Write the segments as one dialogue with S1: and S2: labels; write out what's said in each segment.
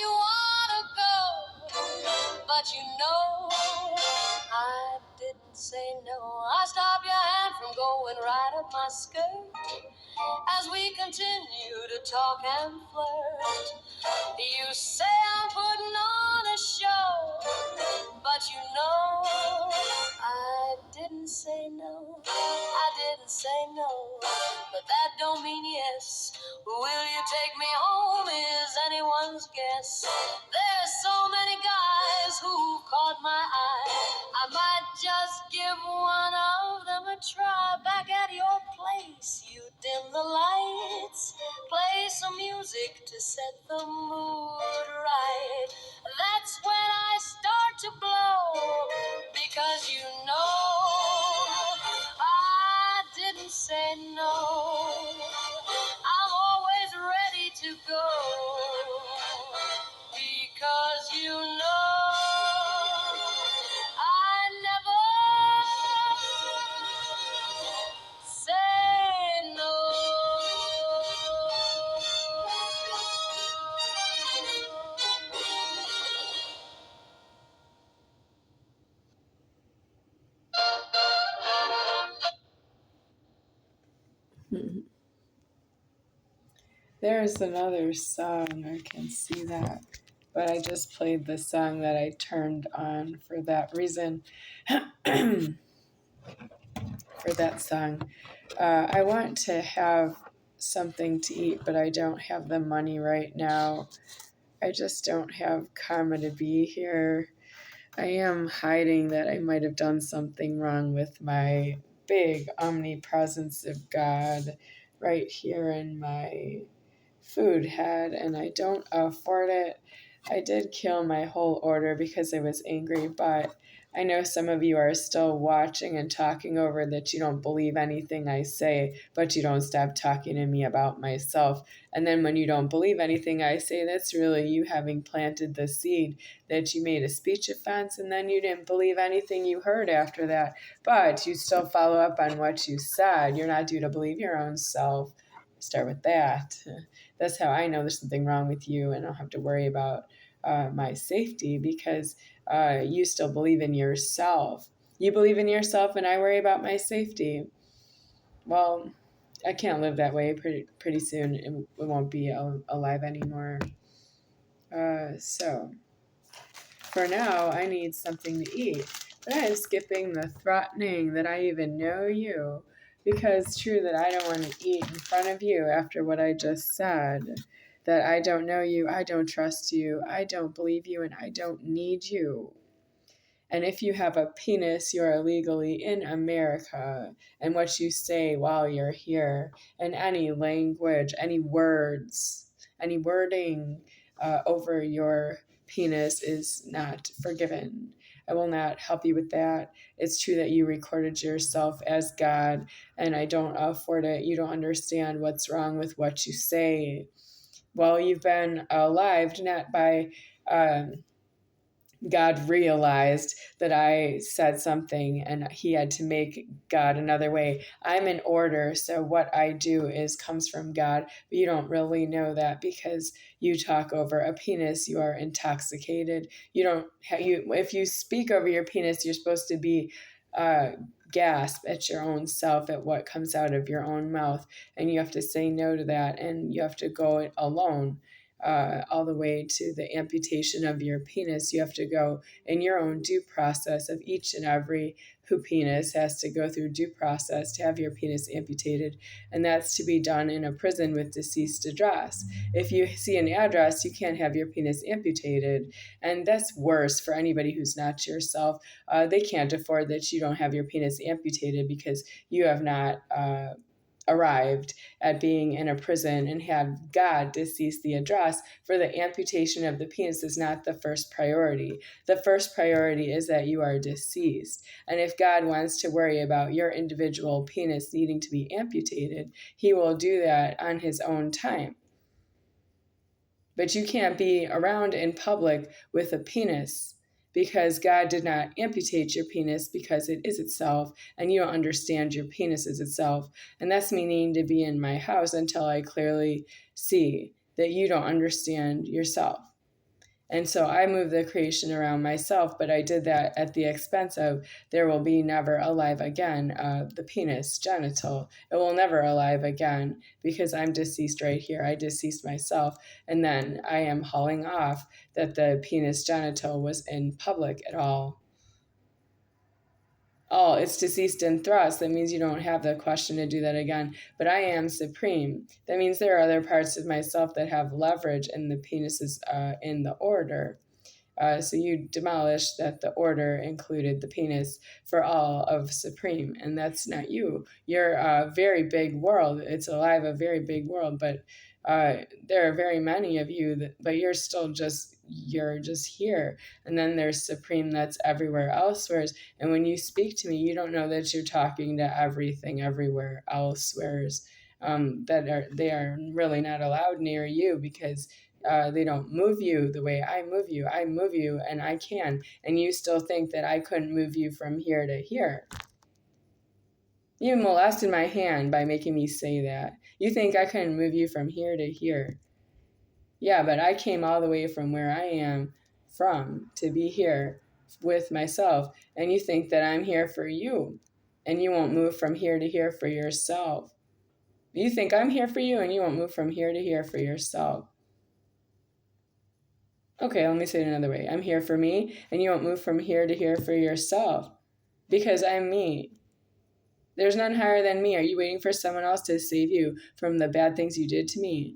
S1: you wanna go, but you know I didn't say no. I stopped your hand from going right up my skirt as we continue to talk and flirt. You say I'm putting on a show, but you know I didn't say no. I didn't say no, but that don't mean yes. Will you take me home is anyone's guess. There's so many guys who caught my eye. I might just give one of them a try. Back at your place, you dim the lights, play some music to set the mood right. That's when I start to blow, because you know I didn't say no. I'm always ready to go, because you know I never say no.
S2: There's another song, I can see that. But I just played the song that I turned on for that reason. For that song. I want to have something to eat, but I don't have the money right now. I just don't have karma to be here. I am hiding that I might have done something wrong with my big omnipresence of God right here in my food head, and I don't afford it. I did kill my whole order because I was angry, but I know some of you are still watching and talking over that you don't believe anything I say, but you don't stop talking to me about myself. And then when you don't believe anything I say, that's really you having planted the seed that you made a speech offense, and then you didn't believe anything you heard after that. But you still follow up on what you said. You're not due to believe your own self. Start with that. That's how I know there's something wrong with you, and I don't have to worry about my safety, because you still believe in yourself. You believe in yourself, and I worry about my safety. Well, I can't live that way. Pretty soon it won't be alive anymore. So for now, I need something to eat. But I am skipping the threatening that I even know you, because it's true that I don't want to eat in front of you after what I just said. That I don't know you, I don't trust you, I don't believe you, and I don't need you. And if you have a penis, you're illegally in America. And what you say while you're here, and any language, any words, any wording over your penis is not forgiven. I will not help you with that. It's true that you recorded yourself as God, and I don't afford it. You don't understand what's wrong with what you say. Well, you've been alive not by God realized that I said something and he had to make God another way. I'm in order, so what I do comes from God, but you don't really know that because you talk over a penis. You are intoxicated. You don't. If you speak over your penis, you're supposed to be gasp at your own self at what comes out of your own mouth, and you have to say no to that, and you have to go it alone. All the way to the amputation of your penis. You have to go in your own due process of each and every who penis has to go through due process to have your penis amputated, and that's to be done in a prison with deceased address. If you see an address, you can't have your penis amputated, and that's worse for anybody who's not yourself. They can't afford that you don't have your penis amputated because you have not arrived at being in a prison and had God decease the address. For the amputation of the penis is not the first priority. The first priority is that you are deceased. And if God wants to worry about your individual penis needing to be amputated, he will do that on his own time. But you can't be around in public with a penis because God did not amputate your penis because it is itself, and you don't understand your penis is itself. And that's me needing to be in my house until I clearly see that you don't understand yourself. And so I moved the creation around myself, but I did that at the expense of there will be never alive again, the penis, genital. It will never alive again because I'm deceased right here. I deceased myself. And then I am hauling off that the penis genital was in public at all. Oh, it's deceased in thrust. That means you don't have the question to do that again. But I am supreme. That means there are other parts of myself that have leverage, and the penis is in the order. So you demolish that the order included the penis for all of supreme, and that's not you. You're a very big world. It's alive, a very big world, but there are very many of you, but you're just here. And then there's supreme that's everywhere elsewhere. And when you speak to me, you don't know that you're talking to everything everywhere elsewhere. They are really not allowed near you because they don't move you the way I move you. I move you and I can. And you still think that I couldn't move you from here to here. You molested my hand by making me say that. You think I couldn't move you from here to here. Yeah, but I came all the way from where I am from to be here with myself. And you think that I'm here for you. And you won't move from here to here for yourself. You think I'm here for you and you won't move from here to here for yourself. Okay, let me say it another way. I'm here for me, and you won't move from here to here for yourself because I'm me. There's none higher than me. Are you waiting for someone else to save you from the bad things you did to me?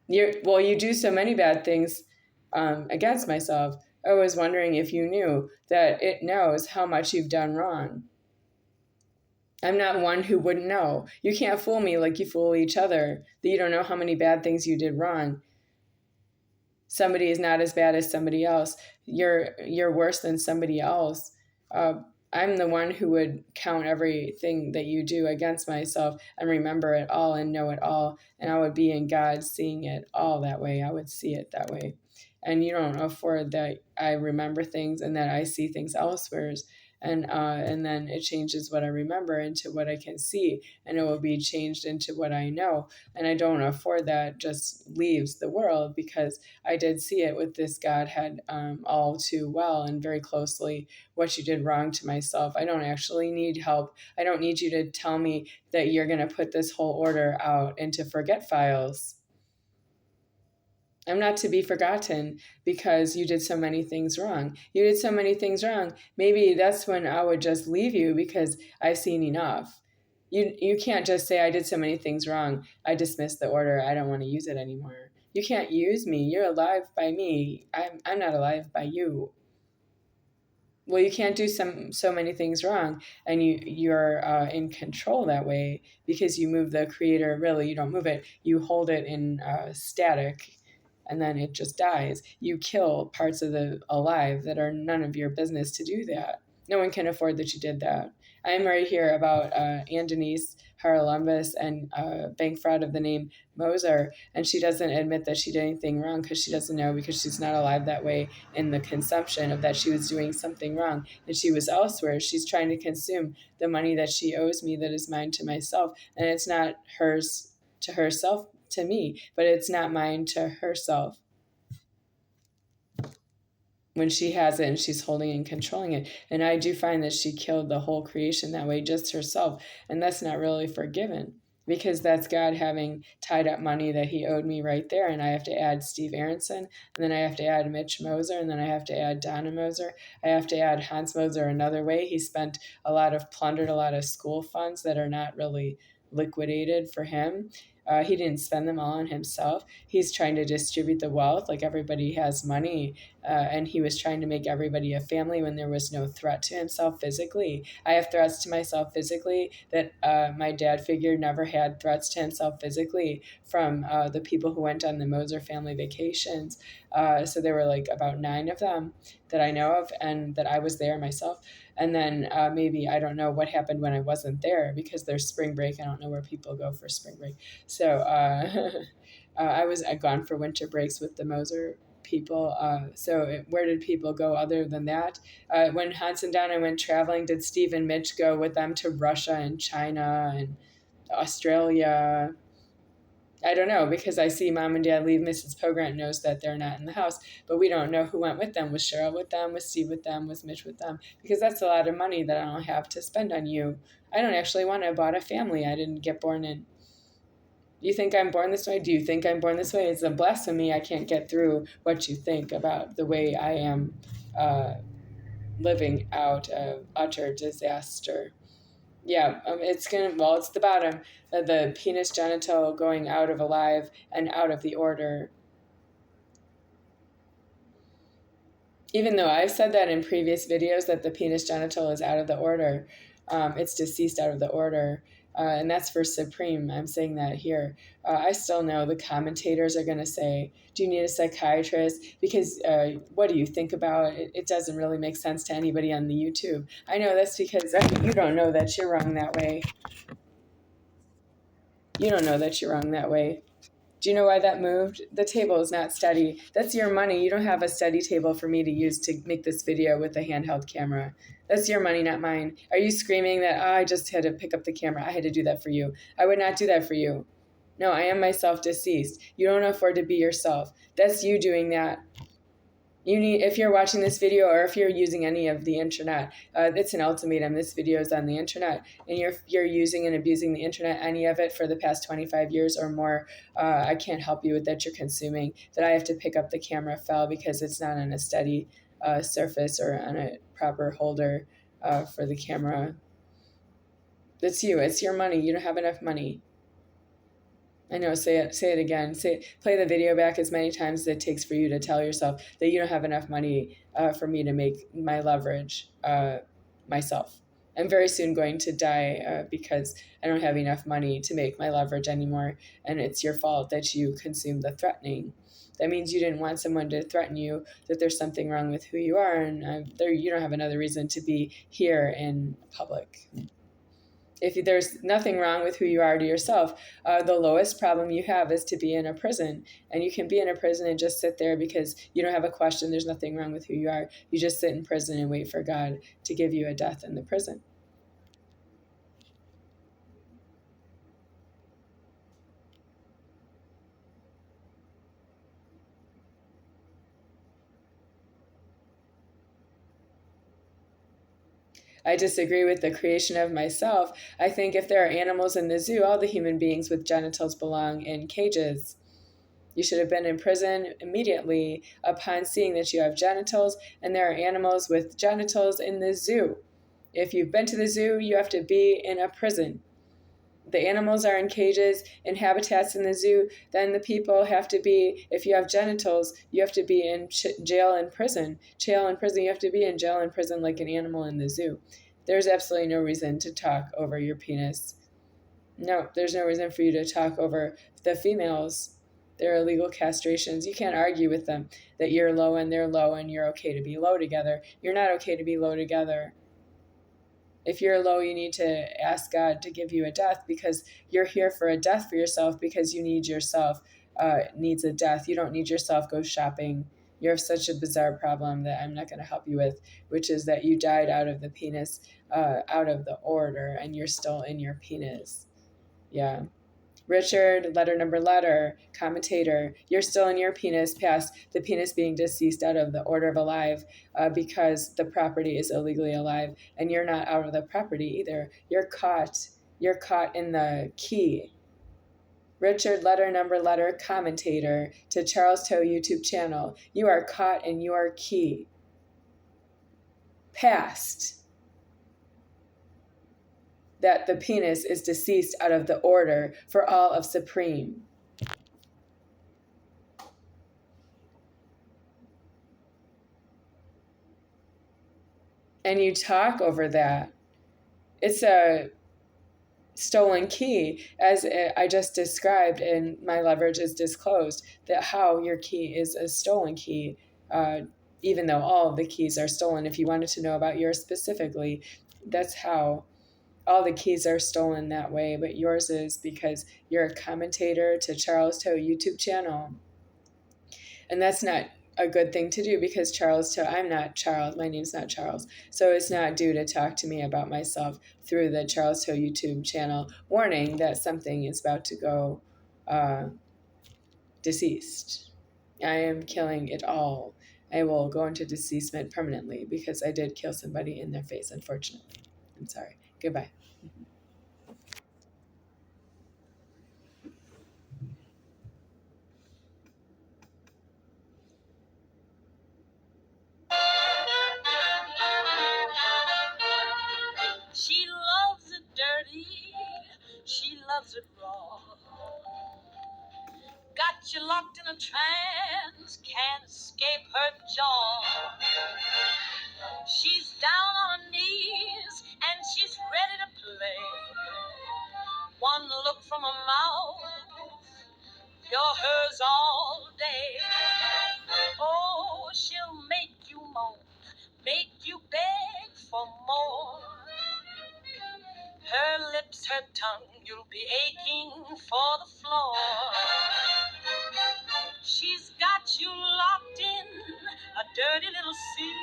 S2: You do so many bad things against myself. I was wondering if you knew that it knows how much you've done wrong. I'm not one who wouldn't know. You can't fool me like you fool each other, that you don't know how many bad things you did wrong. Somebody is not as bad as somebody else. You're worse than somebody else. I'm the one who would count everything that you do against myself and remember it all and know it all. And I would be in God seeing it all that way. I would see it that way. And you don't afford that I remember things and that I see things elsewhere. And then it changes what I remember into what I can see, and it will be changed into what I know. And I don't afford that just leaves the world because I did see it with this Godhead all too well and very closely what you did wrong to myself. I don't actually need help. I don't need you to tell me that you're going to put this whole order out into forget files. I'm not to be forgotten because you did so many things wrong. You did so many things wrong. Maybe that's when I would just leave you because I've seen enough. You can't just say I did so many things wrong. I dismiss the order. I don't want to use it anymore. You can't use me. You're alive by me. I'm not alive by you. Well, you can't do so many things wrong, and you're in control that way because you move the creator. Really, you don't move it. You hold it in static. And then it just dies. You kill parts of the alive that are none of your business to do that. No one can afford that you did that. I'm right here about Ann Denise Haralambous and bank fraud of the name Moser, and she doesn't admit that she did anything wrong because she doesn't know because she's not alive that way in the consumption of that she was doing something wrong and she was elsewhere. She's trying to consume the money that she owes me that is mine to myself, and it's not hers to herself to me, but it's not mine to herself. When she has it and she's holding and controlling it. And I do find that she killed the whole creation that way, just herself. And that's not really forgiven because that's God having tied up money that he owed me right there. And I have to add Steve Aronson, and then I have to add Mitch Moser, and then I have to add Donna Moser. I have to add Hans Moser another way. He plundered a lot of school funds that are not really liquidated for him. He didn't spend them all on himself. He's trying to distribute the wealth like everybody has money. And he was trying to make everybody a family when there was no threat to himself physically. I have threats to myself physically that my dad figured never had threats to himself physically from the people who went on the Moser family vacations. So there were like about 9 of them that I know of and that I was there myself. And then maybe I don't know what happened when I wasn't there because there's spring break. I don't know where people go for spring break. So I was gone for winter breaks with the Moser people. So where did people go other than that? When Hans and Donna went traveling, did Steve and Mitch go with them to Russia and China and Australia? I don't know, because I see mom and dad leave. Mrs. Pogrant knows that they're not in the house, but we don't know who went with them. Was Cheryl with them? Was Steve with them? Was Mitch with them? Because that's a lot of money that I don't have to spend on you. I don't actually want to bought a family I didn't get born in. You think I'm born this way? Do you think I'm born this way? It's a blasphemy. I can't get through what you think about the way I am living out of utter disaster. Yeah, it's the bottom. The penis genital going out of alive and out of the order. Even though I've said that in previous videos that the penis genital is out of the order, it's deceased out of the order. And that's for Supreme. I'm saying that here. I still know the commentators are going to say, do you need a psychiatrist? Because what do you think about it? It doesn't really make sense to anybody on the YouTube. I know that's because you don't know that you're wrong that way. You don't know that you're wrong that way. Do you know why that moved? The table is not steady. That's your money. You don't have a steady table for me to use to make this video with a handheld camera. That's your money, not mine. Are you screaming that, I just had to pick up the camera. I had to do that for you. I would not do that for you. No, I am myself deceased. You don't afford to be yourself. That's you doing that. If you're watching this video or if you're using any of the internet, it's an ultimatum. This video is on the internet, and you're using and abusing the internet, any of it for the past 25 years or more. I can't help you with that. You're consuming that. I have to pick up the camera fell because it's not on a steady surface or on a proper holder for the camera. It's you. It's your money. You don't have enough money. I know, say it again. Play the video back as many times as it takes for you to tell yourself that you don't have enough money for me to make my leverage myself. I'm very soon going to die because I don't have enough money to make my leverage anymore, and it's your fault that you consume the threatening. That means you didn't want someone to threaten you that there's something wrong with who you are, and you don't have another reason to be here in public. If there's nothing wrong with who you are to yourself, the lowest problem you have is to be in a prison. And you can be in a prison and just sit there because you don't have a question. There's nothing wrong with who you are. You just sit in prison and wait for God to give you a death in the prison. I disagree with the creation of myself. I think if there are animals in the zoo, all the human beings with genitals belong in cages. You should have been in prison immediately upon seeing that you have genitals, and there are animals with genitals in the zoo. If you've been to the zoo, you have to be in a prison. The animals are in cages, in habitats in the zoo, then the people have to be, if you have genitals, you have to be in jail and prison. Jail and prison, you have to be in jail and prison like an animal in the zoo. There's absolutely no reason to talk over your penis. No, there's no reason for you to talk over the females. They're illegal castrations. You can't argue with them that you're low and they're low and you're okay to be low together. You're not okay to be low together. If you're low, you need to ask God to give you a death because you're here for a death for yourself because you need yourself needs a death. You don't need yourself go shopping. You have such a bizarre problem that I'm not going to help you with, which is that you died out of the penis, out of the order, and you're still in your penis. Yeah. Richard, letter, commentator, you're still in your penis past the penis being deceased out of the order of alive because the property is illegally alive, and you're not out of the property either. You're caught in the key. Richard, letter, commentator to Charles Toe YouTube channel. You are caught in your key. Past that the penis is deceased out of the order for all of Supreme. And you talk over that. It's a stolen key, as I just described, and my leverage is disclosed, that how your key is a stolen key, even though all of the keys are stolen. If you wanted to know about yours specifically, that's how all the keys are stolen that way, but yours is because you're a commentator to Charles Toe YouTube channel. And that's not a good thing to do because I'm not Charles, my name's not Charles, so it's not due to talk to me about myself through the Charles Toe YouTube channel, warning that something is about to go deceased. I am killing it all. I will go into deceasement permanently because I did kill somebody in their face, unfortunately. I'm sorry. Goodbye.
S1: She loves it dirty, she loves it raw. Got you locked in a trance, can't escape her jaw. She's down on her knees and she's ready to play. One look from her mouth, you're hers all day. Oh, she'll make you moan, make you beg for more. Her lips, her tongue, you'll be aching for the floor. She's got you locked in a dirty little sea.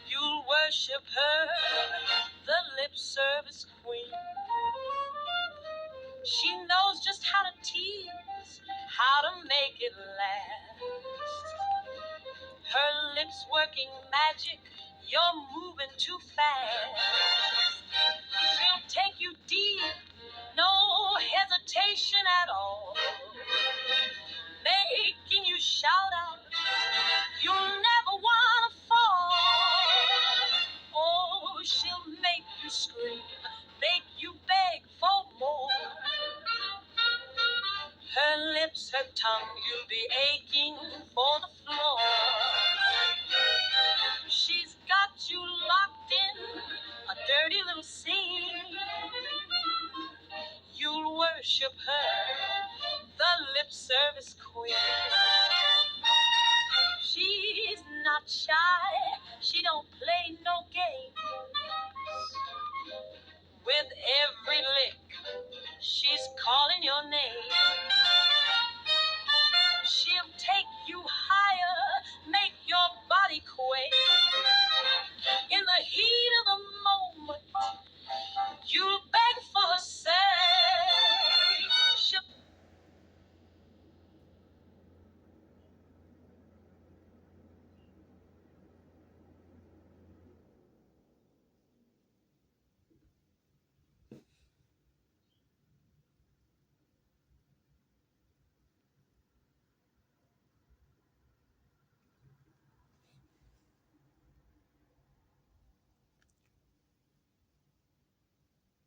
S1: You'll worship her, the lip service queen. She knows just how to tease, how to make it last. Her lips working magic, you're moving too fast. She'll take you deep, no hesitation at all. Making you shout out, you'll never want to fall. Oh, she'll make you scream, make you beg for more. Her lips, her tongue, you'll be aching for the floor. She's got you locked in a dirty little scene. You'll worship her, the lip service queen. She's not shy, she don't play no games. With every lick, she's calling your name.